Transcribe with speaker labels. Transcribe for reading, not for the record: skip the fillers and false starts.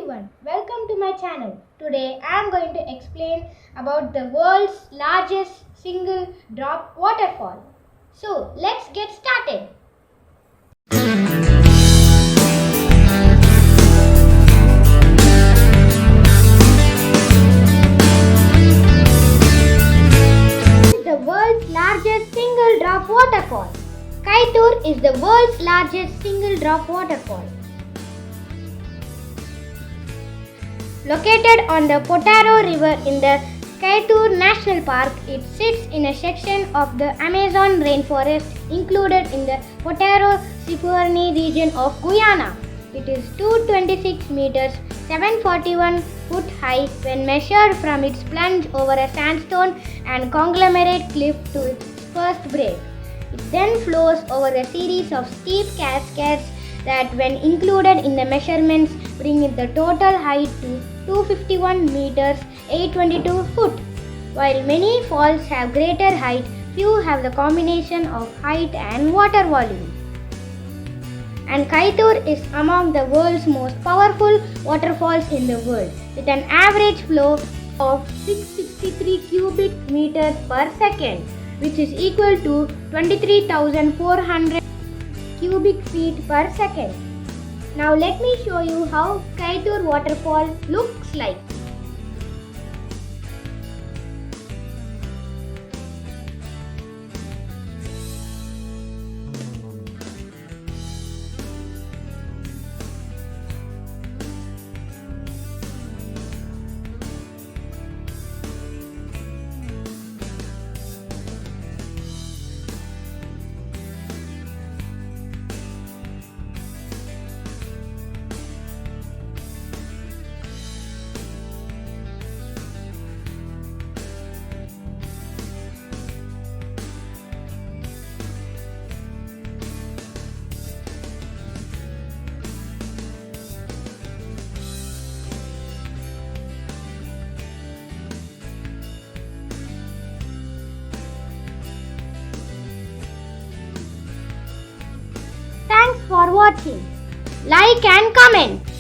Speaker 1: everyone, welcome to my channel. Today I am going to explain about the world's largest single drop waterfall. So let's get started. The world's largest single drop waterfall. Kaeiteur is the world's largest single drop waterfall. Located on the Potaro River in the Kaeiteur National Park, it sits in a section of the Amazon rainforest included in the Potaro-Sifuerni region of Guyana. It is 226 meters, 741 foot high when measured from its plunge over a sandstone and conglomerate cliff to its first break. It then flows over a series of steep cascades that, when included in the measurements, bring the total height to 251 meters, 822 foot. While many falls have greater height, few have the combination of height and water volume. And Kaeiteur is among the world's most powerful waterfalls in the world, with an average flow of 663 cubic meters per second, which is equal to 23,400 cubic feet per second. Now let me show you how Kaeiteur waterfall looks like. Thanks for watching. Like and comment.